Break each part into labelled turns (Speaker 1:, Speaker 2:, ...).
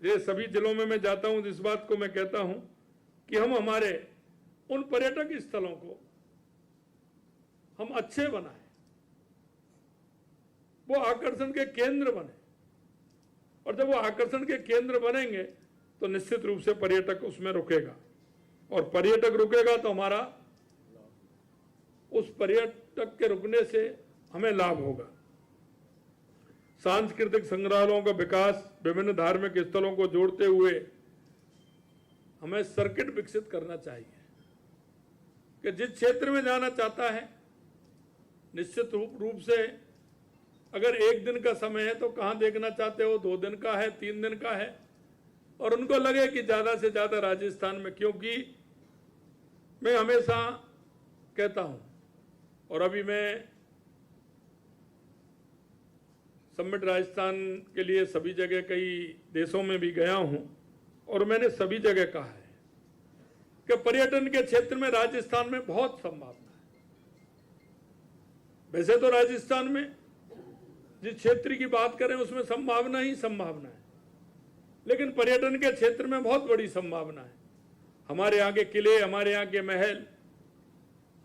Speaker 1: ये सभी जिलों में मैं जाता हूं, इस बात को मैं कहता हूं कि हम हमारे उन पर्यटक स्थलों को हम अच्छे बनाएं, वो आकर्षण के केंद्र बने, और जब वो आकर्षण के केंद्र बनेंगे तो निश्चित रूप से पर्यटक उसमें रुकेगा, और पर्यटक रुकेगा तो हमारा उस पर्यटक के रुकने से हमें लाभ होगा। सांस्कृतिक संग्रहालयों का विकास, विभिन्न धार्मिक स्थलों को जोड़ते हुए हमें सर्किट विकसित करना चाहिए कि जिस क्षेत्र में जाना चाहता है निश्चित रूप से, अगर एक दिन का समय है तो कहां देखना चाहते हो, 2 दिन का है, 3 दिन का है, और उनको लगे कि ज्यादा से ज्यादा राजस्थान में, क्योंकि मैं हमेशा कहता हूं, और अभी मैं समिट राजस्थान के लिए सभी जगह कई देशों में भी गया हूं, और मैंने सभी जगह कहा है कि पर्यटन के क्षेत्र में राजस्थान में बहुत संभावना है। वैसे तो राजस्थान में जिस क्षेत्र की बात करें उसमें संभावना ही संभावना है, लेकिन पर्यटन के क्षेत्र में बहुत बड़ी संभावना है। हमारे यहाँ के किले, हमारे यहाँ के महल,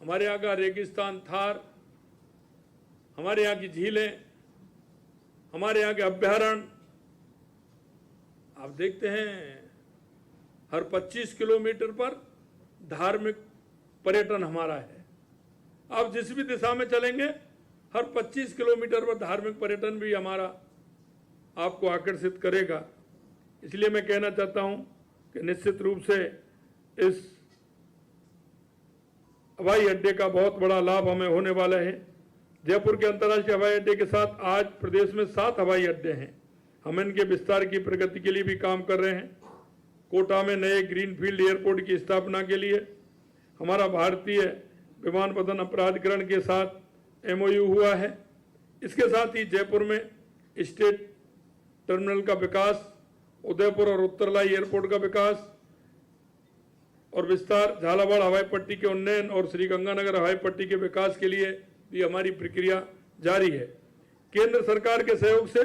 Speaker 1: हमारे यहाँ का रेगिस्तान थार, हमारे यहाँ की झीलें, हमारे यहाँ के अभ्यारण्य, आप देखते हैं हर 25 किलोमीटर पर धार्मिक पर्यटन हमारा है। आप जिस भी दिशा में चलेंगे हर 25 किलोमीटर पर धार्मिक पर्यटन भी हमारा आपको आकर्षित करेगा। इसलिए मैं कहना चाहता हूं कि निश्चित रूप से इस हवाई अड्डे का बहुत बड़ा लाभ हमें होने वाला है। जयपुर के अंतर्राष्ट्रीय हवाई अड्डे के साथ आज प्रदेश में 7 हवाई अड्डे हैं। हम इनके विस्तार की प्रगति के लिए भी काम कर रहे हैं। कोटा में नए ग्रीनफील्ड एयरपोर्ट की स्थापना के लिए हमारा भारतीय विमानपत्तन अपराधिकरण के साथ MOU हुआ है। इसके साथ ही जयपुर में स्टेट टर्मिनल का विकास, उदयपुर और उत्तरलाई एयरपोर्ट का विकास और विस्तार, झालावाड़ हवाई पट्टी के उन्नयन और श्रीगंगानगर हवाई पट्टी के विकास के लिए भी हमारी प्रक्रिया जारी है। केंद्र सरकार के सहयोग से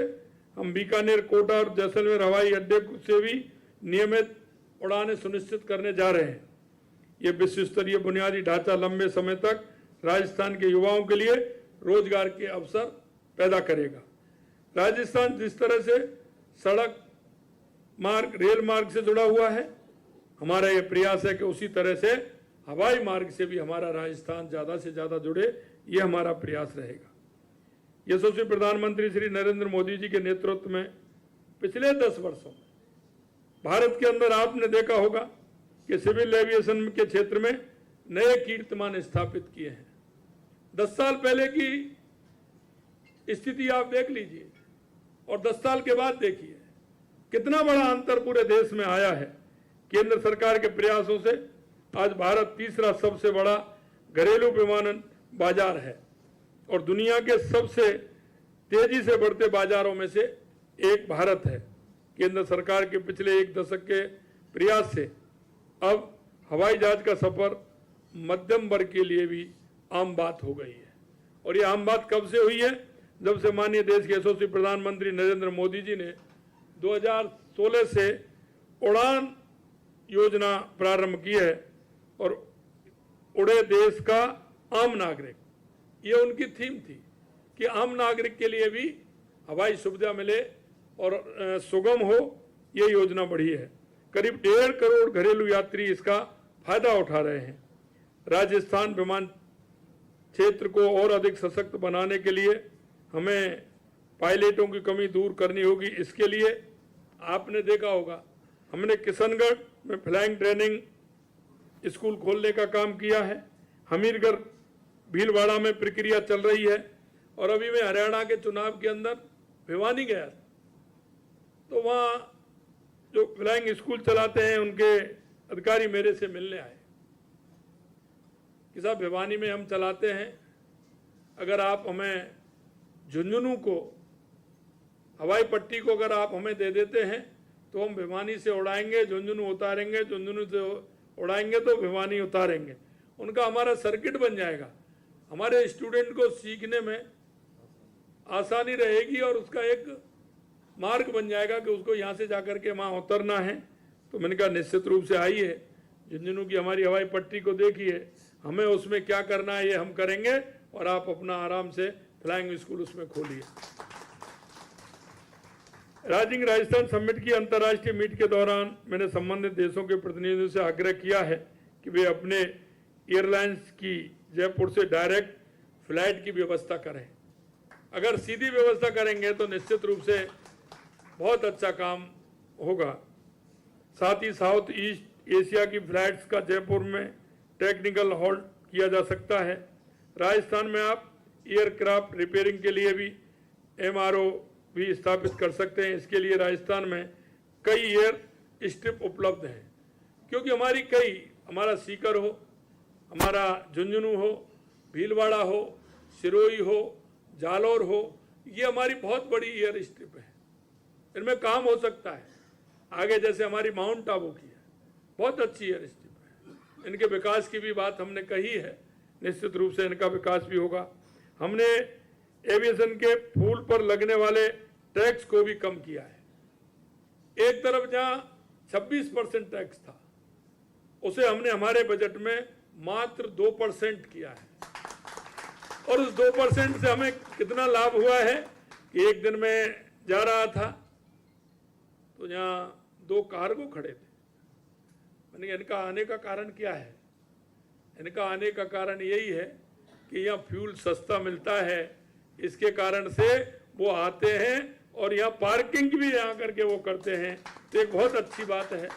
Speaker 1: हम बीकानेर, कोटा और जैसलमेर हवाई अड्डे से भी नियमित उड़ानें सुनिश्चित करने जा रहे हैं। ये विश्व स्तरीय बुनियादी ढांचा लंबे समय तक राजस्थान के युवाओं के लिए रोजगार के अवसर पैदा करेगा। राजस्थान जिस तरह से सड़क मार्ग, रेल मार्ग से जुड़ा हुआ है, हमारा ये प्रयास है कि उसी तरह से हवाई मार्ग से भी हमारा राजस्थान ज्यादा से ज्यादा जुड़े, ये हमारा प्रयास रहेगा। यशस्वी प्रधानमंत्री श्री नरेंद्र मोदी जी के नेतृत्व में पिछले 10 वर्षों में भारत के अंदर आपने देखा होगा कि सिविल एविएशन के क्षेत्र में नए कीर्तिमान स्थापित किए हैं। 10 साल पहले की स्थिति आप देख लीजिए और 10 साल के बाद देखिए कितना बड़ा अंतर पूरे देश में आया है। केंद्र सरकार के प्रयासों से आज भारत तीसरा सबसे बड़ा घरेलू विमानन बाजार है और दुनिया के सबसे तेजी से बढ़ते बाजारों में से एक भारत है। केंद्र सरकार के पिछले 1 दशक के प्रयास से अब हवाई जहाज का सफर मध्यम वर्ग के लिए भी आम बात हो गई है। और ये आम बात कब से हुई है? जब से माननीय देश के यशस्वी प्रधानमंत्री नरेंद्र मोदी जी ने 2016 से उड़ान योजना प्रारंभ की है और उड़े देश का आम नागरिक, ये उनकी थीम थी कि आम नागरिक के लिए भी हवाई सुविधा मिले और सुगम हो, ये योजना बढ़ी है। करीब 1.5 करोड़ घरेलू यात्री इसका फायदा उठा रहे हैं। राजस्थान विमान क्षेत्र को और अधिक सशक्त बनाने के लिए हमें पायलटों की कमी दूर करनी होगी। इसके लिए आपने देखा होगा हमने किशनगढ़ में फ्लाइंग ट्रेनिंग स्कूल खोलने का काम किया है। हमीरगढ़, भीलवाड़ा में प्रक्रिया चल रही है और अभी मैं हरियाणा के चुनाव के अंदर भिवानी गया था, तो वहाँ जो फ्लाइंग स्कूल चलाते हैं उनके अधिकारी मेरे से मिलने आए कि साहब भिवानी में हम चलाते हैं, अगर आप हमें झुंझुनू को हवाई पट्टी को अगर आप हमें दे देते हैं तो हम भिवानी से उड़ाएंगे, झुंझुनू उतारेंगे, झुंझुनू से उड़ाएंगे तो भिवानी उतारेंगे। उनका हमारा सर्किट बन जाएगा, हमारे स्टूडेंट को सीखने में आसानी रहेगी और उसका एक मार्ग बन जाएगा कि उसको यहाँ से जाकर के वहाँ उतरना है। तो मैंने कहा निश्चित रूप से आइए, झुंझुनू की हमारी हवाई पट्टी को देखिए, हमें उसमें क्या करना है ये हम करेंगे और आप अपना आराम से फ्लाइंग स्कूल उसमें खोलिए। राइजिंग राजस्थान समिट की अंतर्राष्ट्रीय मीट के दौरान मैंने संबंधित देशों के प्रतिनिधियों से आग्रह किया है कि वे अपने एयरलाइंस की जयपुर से डायरेक्ट फ्लाइट की व्यवस्था करें। अगर सीधी व्यवस्था करेंगे तो निश्चित रूप से बहुत अच्छा काम होगा। साथ ही साउथ ईस्ट एशिया की फ्लाइट्स का जयपुर में टेक्निकल होल्ड किया जा सकता है। राजस्थान में आप एयरक्राफ्ट रिपेयरिंग के लिए भी MRO भी स्थापित कर सकते हैं। इसके लिए राजस्थान में कई एयर स्ट्रिप उपलब्ध हैं, क्योंकि हमारा सीकर हो, हमारा झुंझुनू हो, भीलवाड़ा हो, सिरोही हो, जालौर हो, ये हमारी बहुत बड़ी एयर स्ट्रिप है, इनमें काम हो सकता है। आगे जैसे हमारी माउंट आबू की है, बहुत अच्छी एयर स्ट्रिप है, इनके विकास की भी बात हमने कही है, निश्चित रूप से इनका विकास भी होगा। हमने एविएशन के फूल पर लगने वाले टैक्स को भी कम किया है। एक तरफ जहां 26% टैक्स था, उसे हमने हमारे बजट में मात्र 2% किया है। और उस 2% से हमें कितना लाभ हुआ है कि एक दिन में जा रहा था तो यहाँ 2 कार्गो खड़े थे। मैंने इनका आने का कारण क्या है? इनका आने का कारण यही है कि यहाँ फ्यूल सस्ता मिलता है, इसके कारण से वो आते हैं और यहाँ पार्किंग भी यहाँ करके वो करते हैं। तो एक बहुत अच्छी बात है।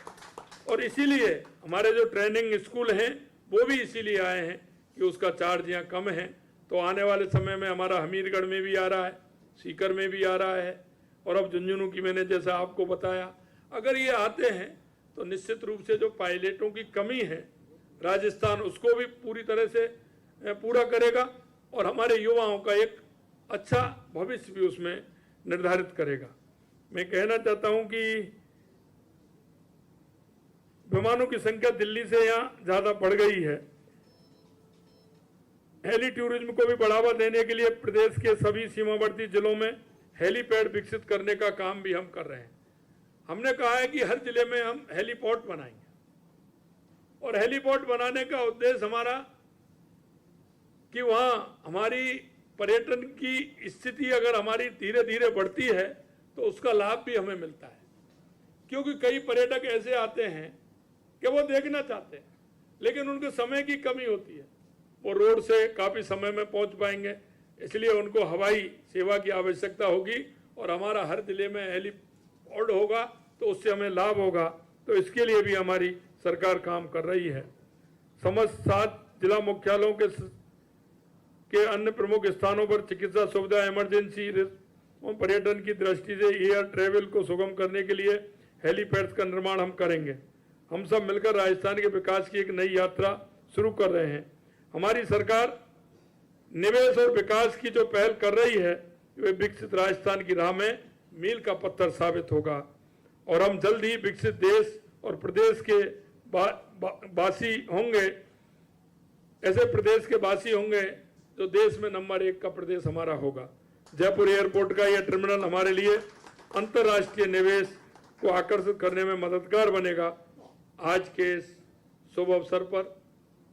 Speaker 1: और इसीलिए हमारे जो ट्रेनिंग स्कूल हैं वो भी इसीलिए आए हैं कि उसका चार्ज यहाँ कम है। तो आने वाले समय में हमारा हमीरगढ़ में भी आ रहा है, सीकर में भी आ रहा है, और अब झुंझुनू की मैंने जैसा आपको बताया, अगर ये आते हैं तो निश्चित रूप से जो पायलटों की कमी है राजस्थान उसको भी पूरी तरह से पूरा करेगा और हमारे युवाओं का एक अच्छा भविष्य भी उसमें निर्धारित करेगा। मैं कहना चाहता हूं कि विमानों की संख्या दिल्ली से यहाँ ज्यादा बढ़ गई है। हेली टूरिज्म को भी बढ़ावा देने के लिए प्रदेश के सभी सीमावर्ती जिलों में हेलीपैड विकसित करने का काम भी हम कर रहे हैं। हमने कहा है कि हर जिले में हम हेलीपोर्ट बनाएंगे, और हेलीपोर्ट बनाने का उद्देश्य हमारा कि वहाँ हमारी पर्यटन की स्थिति अगर हमारी धीरे धीरे बढ़ती है तो उसका लाभ भी हमें मिलता है। क्योंकि कई पर्यटक ऐसे आते हैं कि वो देखना चाहते हैं लेकिन उनको समय की कमी होती है, वो रोड से काफ़ी समय में पहुंच पाएंगे, इसलिए उनको हवाई सेवा की आवश्यकता होगी और हमारा हर जिले में हेलीपोर्ट होगा तो उससे हमें लाभ होगा। तो इसके लिए भी हमारी सरकार काम कर रही है। समस्त 7 जिला मुख्यालयों के अन्य प्रमुख स्थानों पर चिकित्सा सुविधा, इमरजेंसी पर्यटन की दृष्टि से एयर ट्रेवल को सुगम करने के लिए हेलीपैड्स का निर्माण हम करेंगे। हम सब मिलकर राजस्थान के विकास की एक नई यात्रा शुरू कर रहे हैं। हमारी सरकार निवेश और विकास की जो पहल कर रही है वे विकसित राजस्थान की राह में मील का पत्थर साबित होगा और हम जल्द ही विकसित देश और प्रदेश के वासी होंगे, ऐसे प्रदेश के वासी होंगे जो देश में नंबर 1 का प्रदेश हमारा होगा। जयपुर एयरपोर्ट का यह टर्मिनल हमारे लिए अंतर्राष्ट्रीय निवेश को आकर्षित करने में मददगार बनेगा। आज के इस शुभ अवसर पर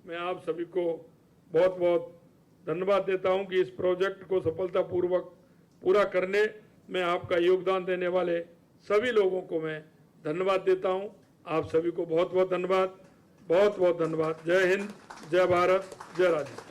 Speaker 1: मैं आप सभी को बहुत बहुत धन्यवाद देता हूं कि इस प्रोजेक्ट को सफलतापूर्वक पूरा करने में आपका योगदान देने वाले सभी लोगों को मैं धन्यवाद देता हूं। आप सभी को बहुत बहुत धन्यवाद, बहुत बहुत धन्यवाद। जय हिंद, जय भारत, जय राजस्थान।